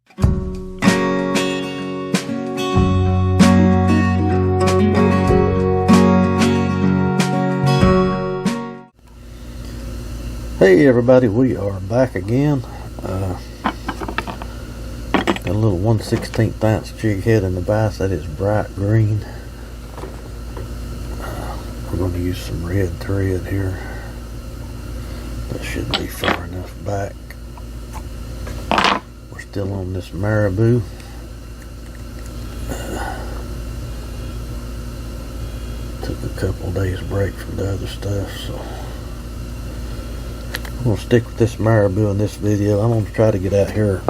Hey everybody, we are back again. Got a little 1/16 ounce jig head in the vise that is bright green. We're going to use some red thread here. That should be far enough back. We're still on this Maribou. Took a couple days break from the other stuff, so I'm going to stick with this Maribou in this video. I'm going to try to get out here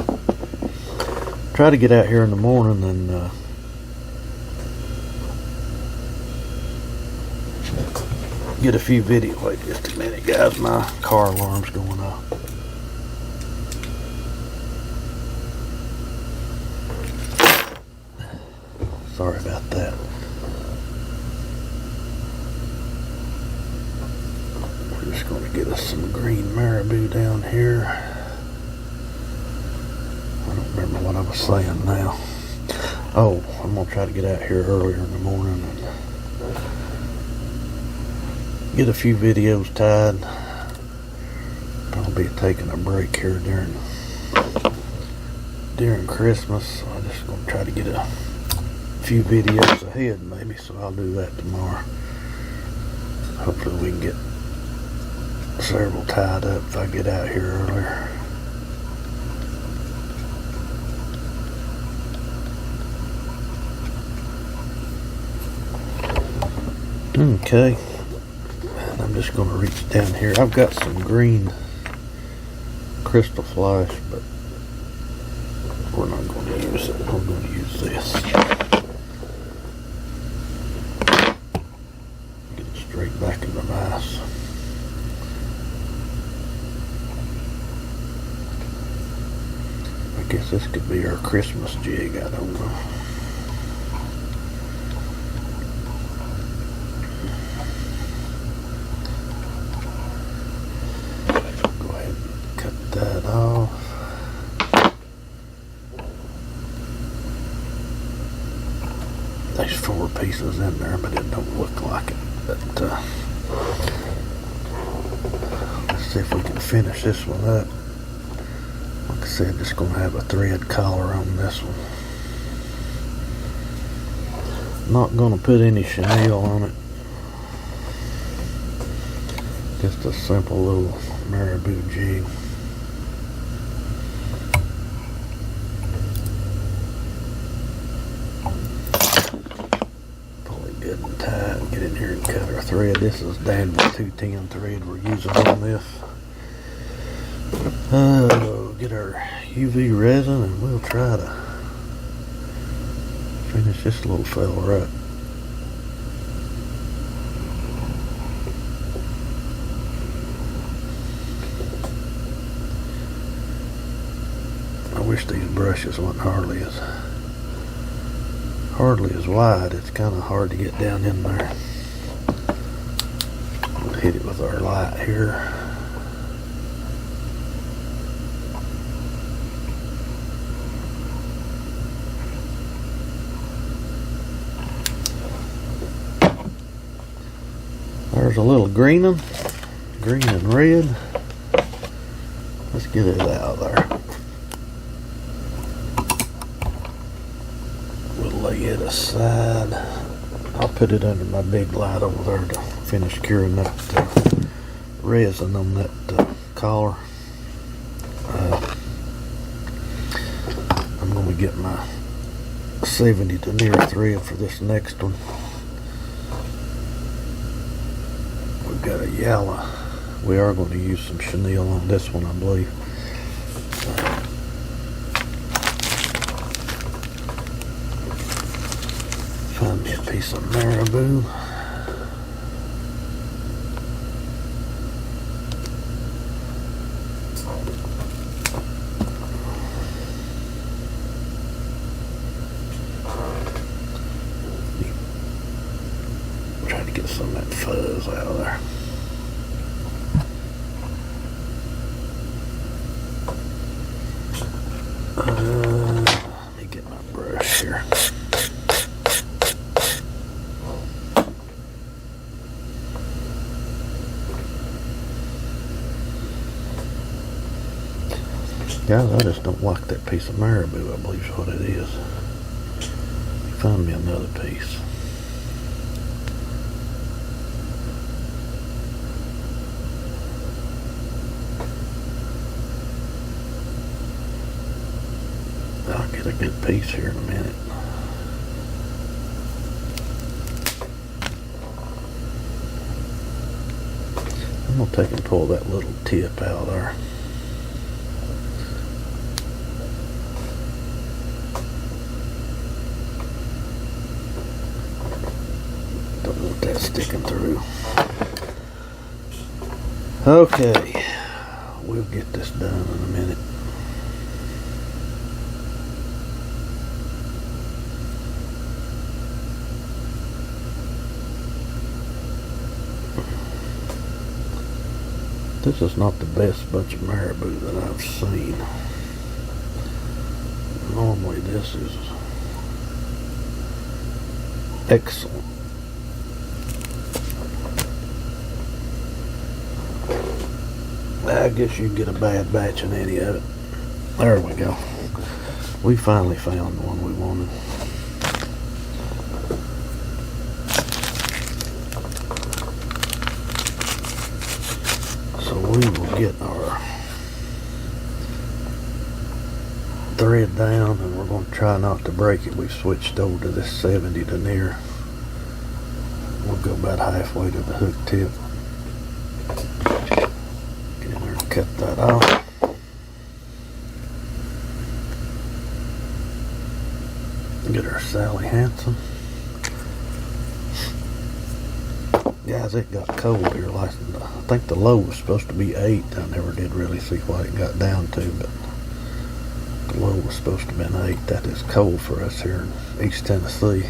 in the morning and get a few videos. Wait just a minute guys, my car alarm's going off. Sorry about that. We're just going to get us some green Maribou down here. I don't remember what I was saying now. Oh, I'm going to try to get out here earlier in the morning and get a few videos tied. I'll be taking a break here during Christmas, so I'm just going to try to get a few videos ahead maybe, so I'll do that tomorrow. Hopefully we can get several tied up if I get out here earlier. Okay, and I'm just going to reach down here. I've got some green crystal flash, but we're not going to use it. We're going to use this. Get it straight back in the vise. I guess this could be our Christmas jig, I don't know. Go ahead and cut that off. There's 4 pieces in there, but it don't look like it. But let's see if we can finish this one up. Like I said, just going to have a thread collar on this one. Not going to put any chenille on it. Just a simple little Maribou jig. Pull it good and tight and get in here and cut our thread. This is Danvers 210 thread we're using on this. Get our UV resin and we'll try to finish this little fella up. I wish these brushes weren't hardly as wide. It's kind of hard to get down in there. We'll hit it with our light here. There's a little green and red. Let's get it out of there. We'll lay it aside. I'll put it under my big light over there to finish curing that resin on that collar. I'm going to get my 70 denier thread for this next one. We've got a yellow. We are going to use some chenille on this one, I believe. Find me a piece of Maribou. Trying to get some of that fuzz out of there. Guys, I just don't like that piece of marabou, I believe is what it is. Find me another piece. I'll get a good piece here in a minute. I'm gonna take and pull that little tip out there. Don't want that sticking through. Okay, we'll get this done in a minute. This is not the best bunch of marabou that I've seen. Normally this is excellent. I guess you can get a bad batch in any of it. There we go. We finally found the one we wanted. So we will get our thread down, and we're going to try not to break it. We've switched over to this 70 denier. We'll go about halfway to the hook tip. Get in there and cut that off. Get our Sally Hansen. Guys, it got cold here last night. I think the low was supposed to be 8. I never did really see what it got down to, but the low was supposed to have been 8. That is cold for us here in East Tennessee.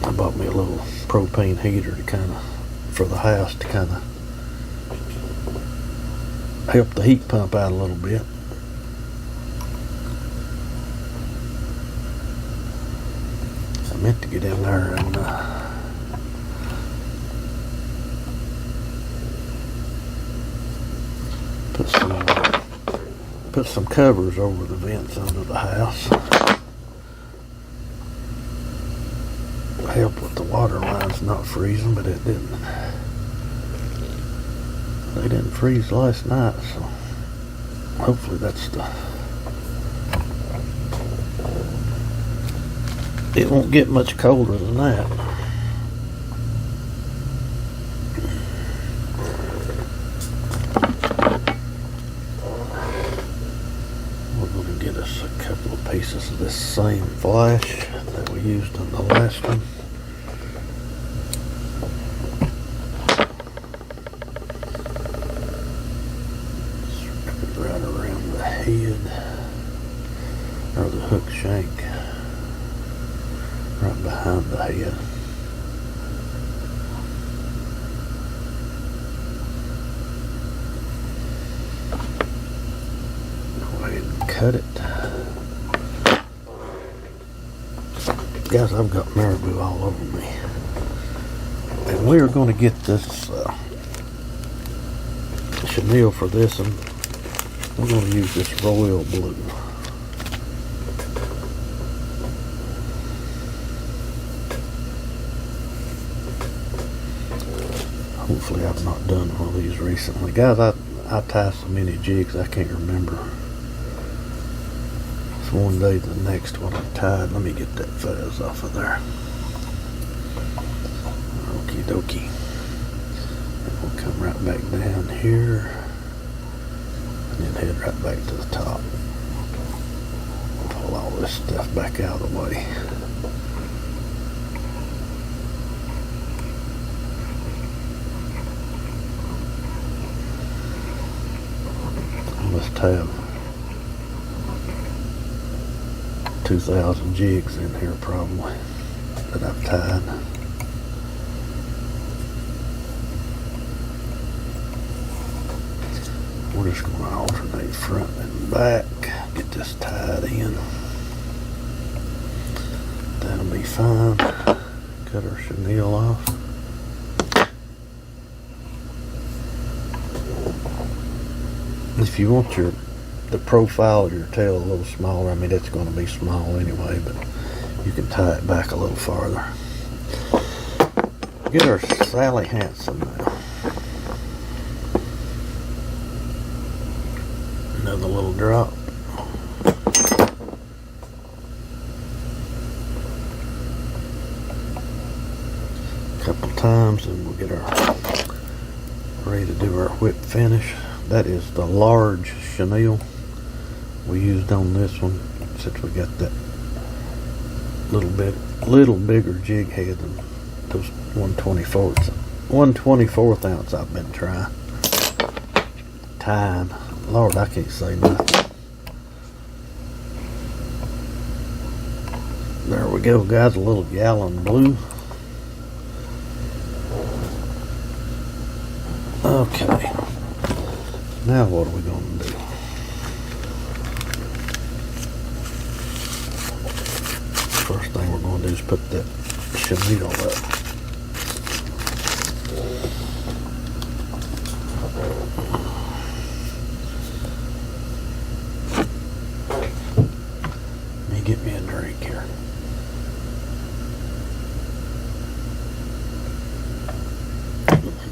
I bought me a little propane heater to for the house to help the heat pump out a little bit. I meant to get in there and put some covers over the vents under the house. Help with the water lines not freezing, but it didn't. They didn't freeze last night, so hopefully that's it won't get much colder than that. We're going to get us a couple of pieces of this same flash that we used on the last one. Wrap it right around the head, or the hook shank. Right behind the head. Go ahead and cut it. Guys, I've got marabou all over me. And we are going to get this chenille for this, and we're going to use this royal blue. Hopefully I've not done one of these recently. Guys, I tie so many jigs I can't remember. It's one day to the next what I tied. Let me get that fuzz off of there. Okie dokie. And we'll come right back down here and then head right back to the top. Pull all this stuff back out of the way. Must have 2,000 jigs in here probably that I've tied. We're just going to alternate front and back, get this tied in. That'll be fine. Cut our chenille off. If you want the profile of your tail a little smaller, I mean it's going to be small anyway, but you can tie it back a little farther. Get our Sally Hansen now. Another little drop. Couple times and we'll get our ready to do our whip finish. That is the large chenille we used on this one, since we got that little bigger jig head than those 1/24th ounce I've been tying. Lord, I can't say nothing. There we go, guys, a little gallon blue. Okay, now what are we going to do? First thing we're going to do is put that chenille up. Let me get me a drink here.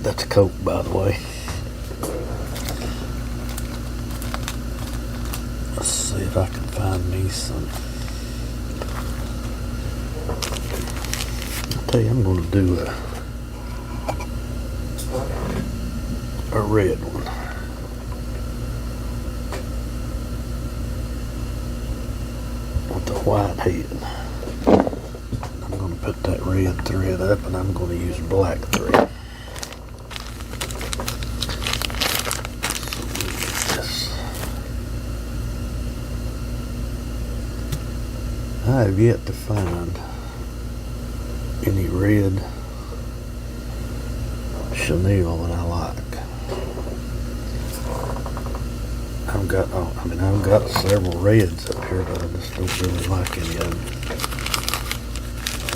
That's a Coke, by the way. Let's see if I can find me some. I'll tell you, I'm going to do a red one. With the white head. I'm going to put that red thread up and I'm going to use black thread. I have yet to find any red chenille that I like. I've got several reds up here, but I just don't really like any of them.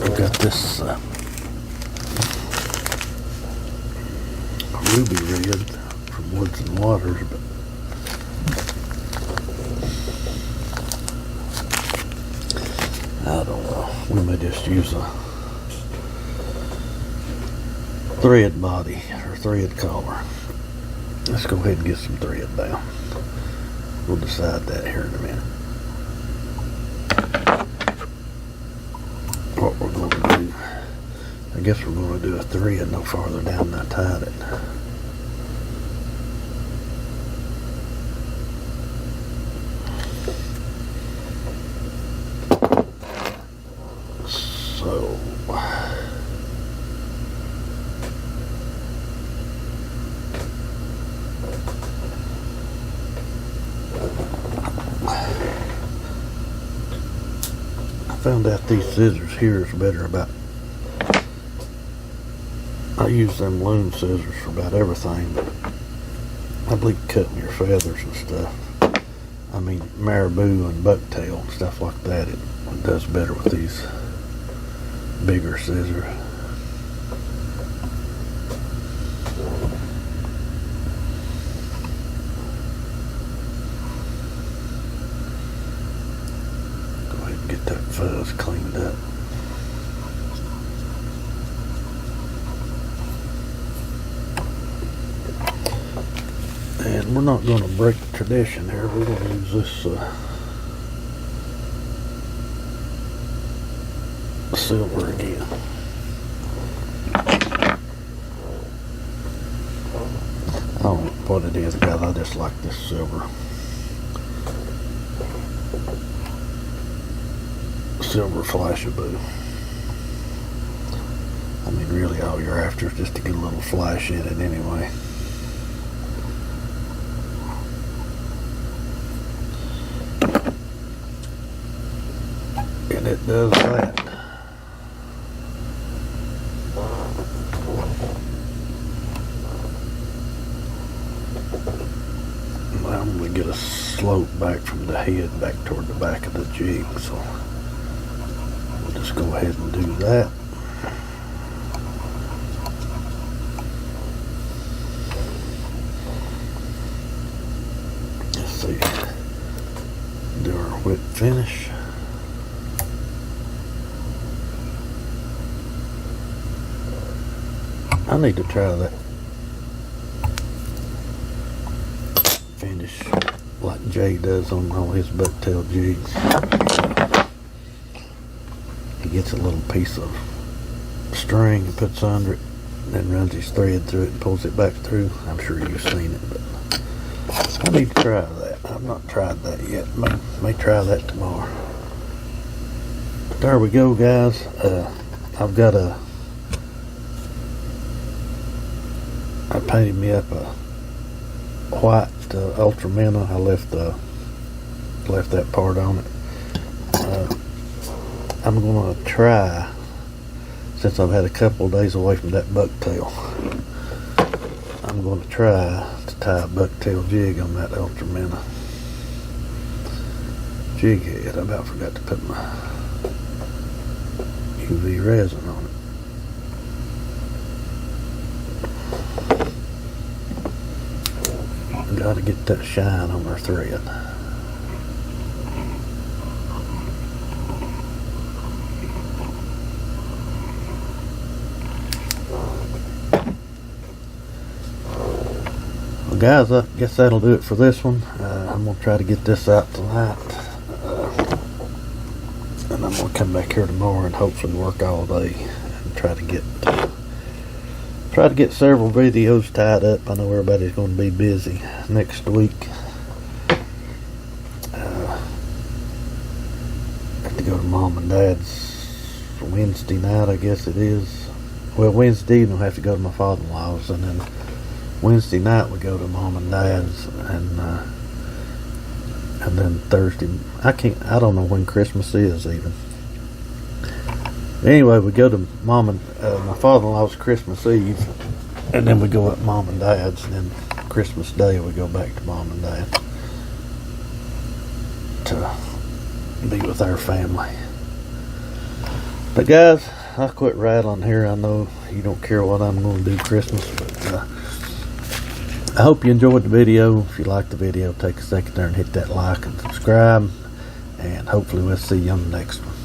I've got this ruby red from Woods and Waters, but I don't know. We may just use a thread body or thread collar. Let's go ahead and get some thread down. We'll decide that here in a minute. What we're going to do, I guess we're going to do a thread no farther down than I tied it. Found out these scissors here is better about. I use them loom scissors for about everything, but I believe cutting your feathers and stuff. I mean marabou and bucktail and stuff like that. It does better with these bigger scissors. Get that fuzz cleaned up. And we're not going to break the tradition here. We're going to use this silver again. I don't know what it is, guys. I just like this silver. Silver Flashaboo. I mean, really all you're after is just to get a little flash in it anyway. And it does that. Now I'm going to get a slope back from the head back toward the back of the jig, so just go ahead and do that. see. Do our whip finish. I need to try that finish like Jay does on all his bucktail jigs. He gets a little piece of string and puts under it, then runs his thread through it and pulls it back through. I'm sure you've seen it, but I need to try that. I've not tried that yet. May try that tomorrow. But there we go, guys. I've got I painted me up a white ultra minnow. I left that part on it. I'm gonna try, since I've had a couple of days away from that bucktail, I'm gonna try to tie a bucktail jig on that ultra minnow jig head. I about forgot to put my UV resin on it. Got to get that shine on our thread. Well, guys, I guess that'll do it for this one. I'm going to try to get this out tonight. And I'm going to come back here tomorrow and hopefully work all day and try to get several videos tied up. I know everybody's going to be busy next week. Have to go to Mom and Dad's Wednesday night, I guess it is. Well, Wednesday evening we'll have to go to my father-in-law's, and then Wednesday night we go to Mom and Dad's, and then Thursday. I don't know when Christmas is even. Anyway, we go to Mom and my father-in-law's Christmas Eve, and then we go up Mom and Dad's, and then Christmas Day we go back to Mom and Dad to be with our family. But guys, I'll quit rattling here. I know you don't care what I'm going to do Christmas, but I hope you enjoyed the video. If you liked the video, take a second there and hit that like and subscribe, and hopefully we'll see you on the next one.